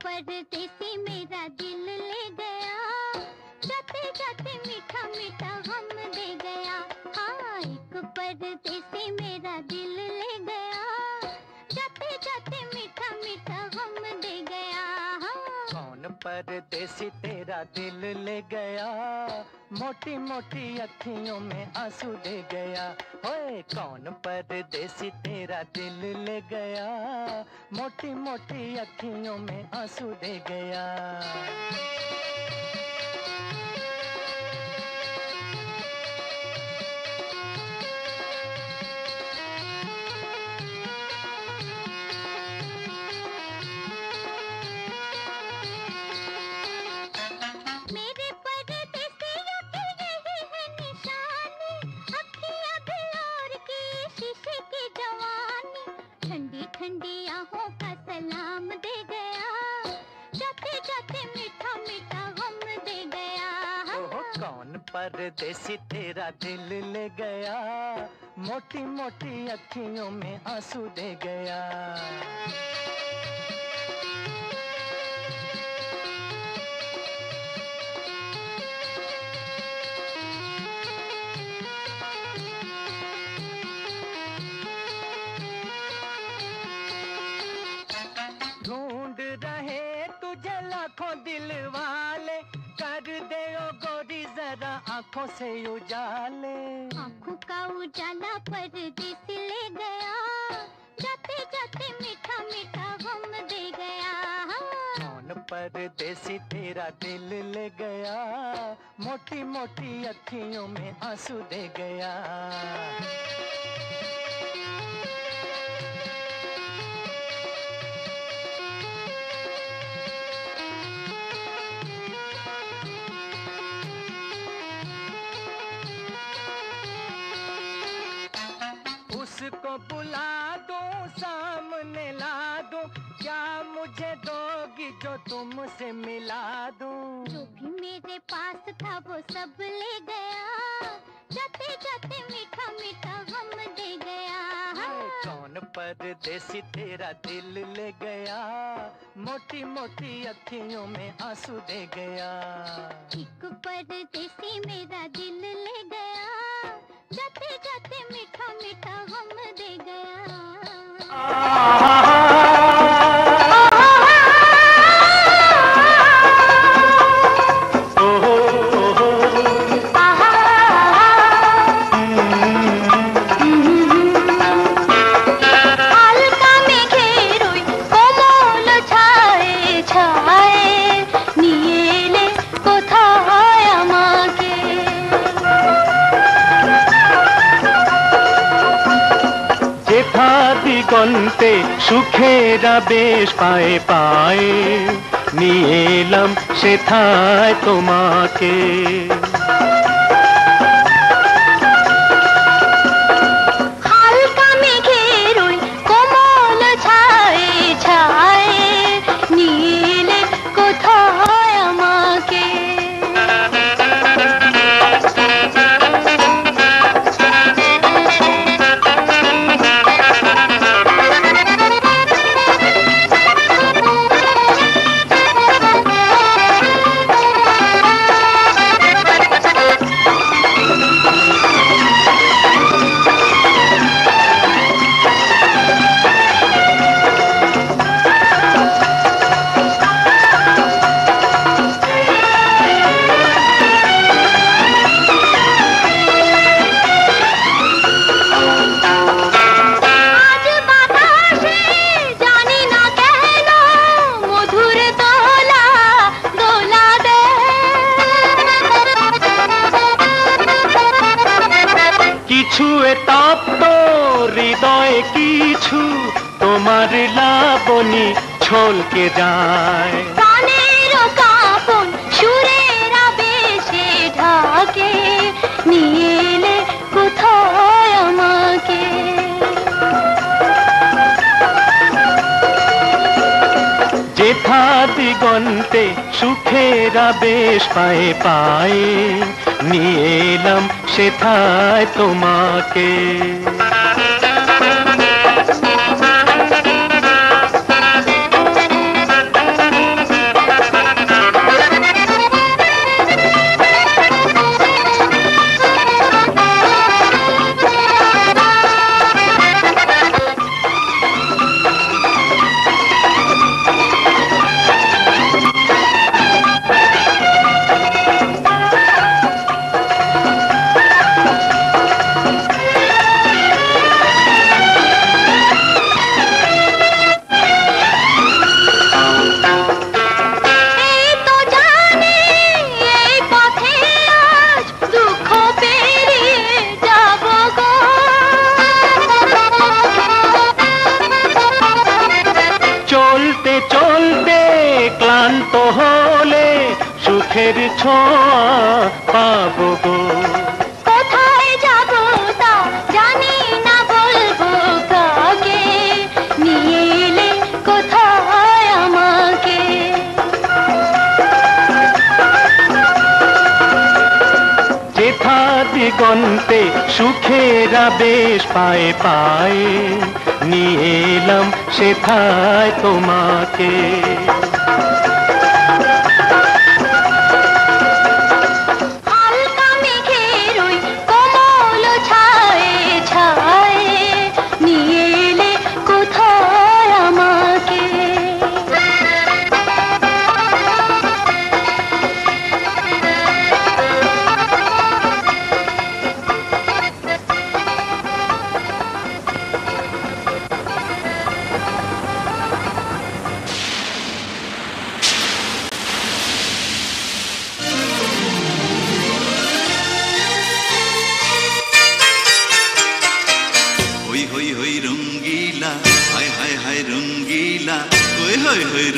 परदेसी मेरा दिल ले गया, जाते जाते मीठा मीठा गम दे गया। हाँ, एक परदेसी मेरा दिल ले गया, जाते जाते मीठा मीठा गम दे गया। हाँ। कौन परदेसी तेरा दिल ले गया, मोटी मोटी अखियों में आंसू दे गया। ओए कौन परदेसी तेरा दिल ले गया, मोटी मोटी अखियों में आंसू दे गया। ठंडी आहों का सलाम दे गया, जाते जाते मीठा मीठा गम दे गया। ओह कौन परदेसी तेरा दिल ले गया, मोटी मोटी अखियों में आंसू दे गया। ढूंढ रहे तुझे लाखों दिल वाले, कर दे ओ गोरी जरा आंखों से उजाले। आंखों का उजाला परदेसी ले गया, जाते जाते मीठा मीठा गम दे गया। कौन परदेसी तेरा दिल ले गया, मोटी मोटी अखियों में आंसू दे गया। उसको बुला दूं सामने ला दूं, क्या मुझे दोगी जो तुमसे मिला दूं। जो भी मेरे पास था वो सब ले गया, जाते जाते मीठा मीठा गम दे गया। कौन परदेसी तेरा दिल ले गया, मोटी मोटी अखियों में आंसू दे गया। एक परदेसी मेरा दिल ले गया, जाते जाते मीठा मीठा गम दे गया। দিগন্তে সুখেরা বেশ পায়ে পায়ে, নিয়ে এলাম সেথায় তোমাকে। হালকা মেঘের ওই কোমল ছায়ে ছায়ে, নিয়ে কোথায় আমাকে। তোমার লাবণী ছলকে যায়। প্রাণের কাঁপন সুরের আবেশে ঢাকে, নিয়ে এলে কোথায় আমাকে। যেথা দিগন্তে সুখের আবেশ পায়ে পায়ে, নিয়ে এলাম সেথায় তোমাকে। সুখের ছোঁয়া পাবো গো। কোথায় যাবো তা জানি না, বলবো কাকে, নিয়ে এলে কোথায় আমাকে। যেথা দিগন্তে সুখের আবেশ পায়ে পায়ে, নিয়ে এলাম সেথায় তোমাকে।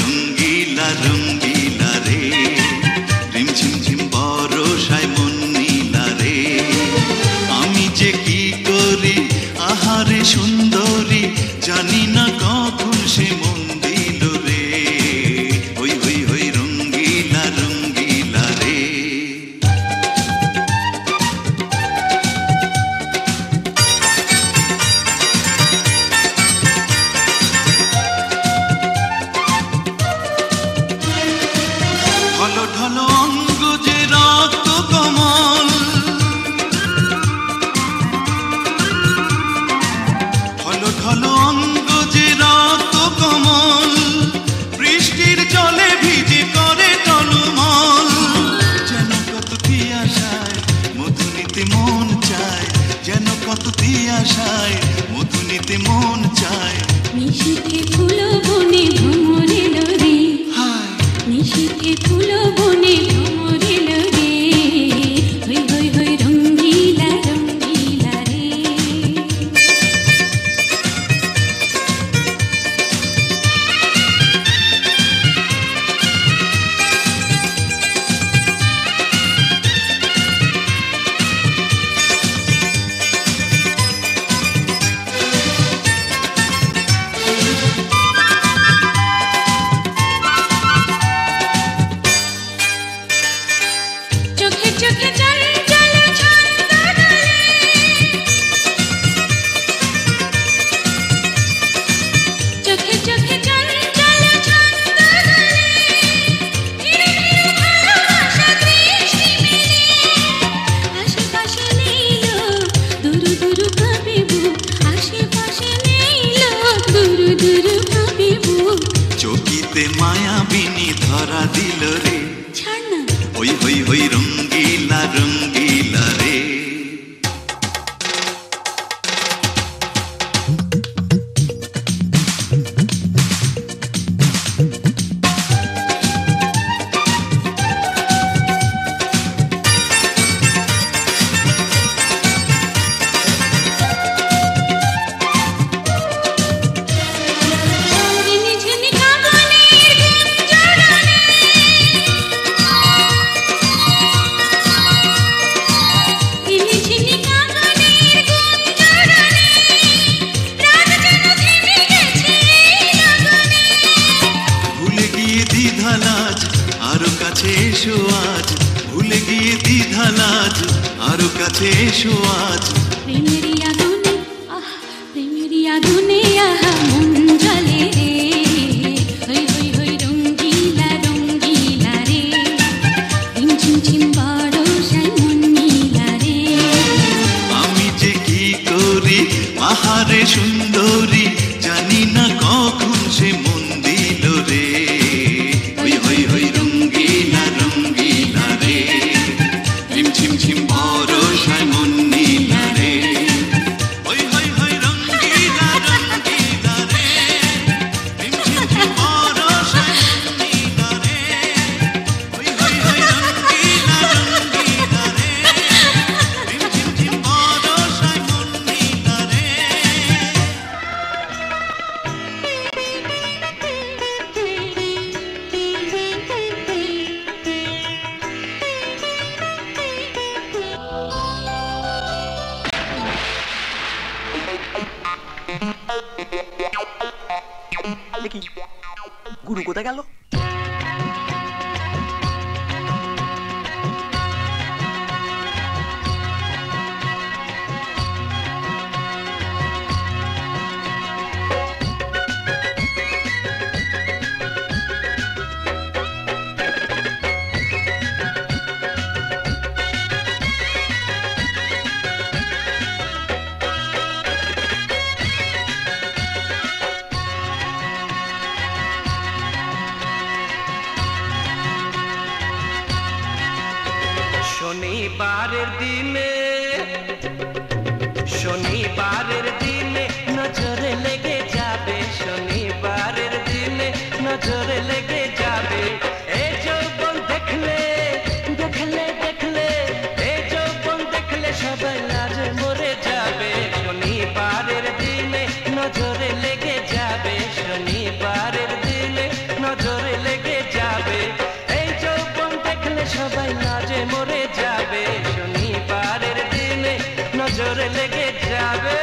রঙ্গিলা রঙ্গিলা রে, রিম ঝিম ঝিম বরষায় মন নীলা রে। আমি যে কি করি আহারে সুন্দরী, জানি না কখন সে মন দিল রে। হই হই হই রঙ্গিলা রঙ্গিলা রে। ঢলো ঢলো অঙ্গ যে রক্ত কমল, ঢলো ঢলো অঙ্গ যে রক্ত কমল, বৃষ্টির জলে ভিজে করে টলমল। যেন কত তিয়াশায় মধু নিতে মন চায়, যেন কত তিয়াশায় মধু নিতে মন চায়। নিশীথে ফুল বনে ভ্রমর এলো রে, নিশীথে ফুল বনে ভ্রমর এলো রে। হই হই হই রঙ্গিলা রঙ্গিলা রে। ঢালাজ আরো কাছে এসো আজ প্রেমেরই আগুনে প্রেমেরই আগুনে আহা মন জ্বলে রে হই হই হই রঙ্গিলা রঙ্গিলা রে ঝিম ঝিম ঝিম বরষায় মন নীলা রে আমি যে কি করি আহারে সুন্দরী জানি না কখন সে মন দিল রে হই হই হই রঙ্গিলা রঙ্গিলা রে ঝিম ঝিম ঝিম বরষায় মন নীলা রে হই হই হই রঙ্গিলা রঙ্গিলা রে ঝিম ঝিম ঝিম বরষায় মন নীলা রে হই হই হই রঙ্গিলা রঙ্গিলা রে ঝিম ঝিম ঝিম বরষায় মন নীলা রে দেখি গুরু কোথায় গেল? শনিবারের দিনে নজরে লেগে যাবে, শনিবারের দিনে নজরে লেগে যাবে। এই যৌবন দেখলে দেখলে দেখলে, এই যৌবন দেখলে সবাই লাজে মরে যাবে। শনিবারের দিনে নজরে লেগে যাবে, শনিবারের দিনে নজরে লেগে যাবে। এই যৌবন দেখলে সবাই লাজে মরে যাবে, শনিবারের দিনে নজরে লেগে যাবে।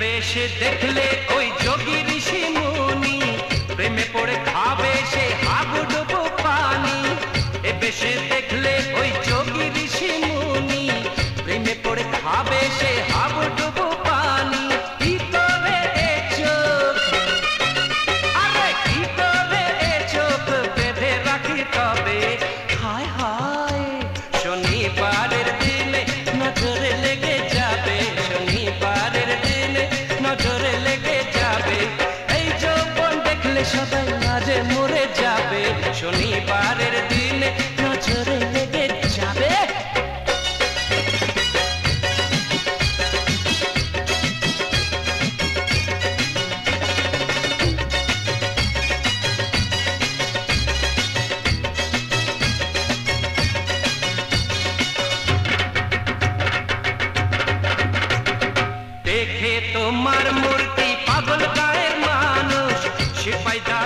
বেশে দেখলে ওই যোগী ঋষি মুনি, প্রেমে পড়ে খাবে সে হাবুডুবু পানি। এ বেশে দেখলে ওই যোগী ঋষি মুনি, প্রেমে পড়ে খাবে সে হাবুডুবু পানি। কি করে এ চোখ, আরে কি করে এ চোখ বেঁধে রাখি তবে। হায় হায় শনিবারের দিনে নজরে লেগে যাবে, শনিবারের দিনে নজরে লেগে যাবে। এই যৌবন দেখলে সবাই লাজে মরে যাবে, শনিবারের দিনে নজরে লেগে যাবে। দেখে তোমার মূর্তি পাগল গায়ের মানুষ, সিপাহীরা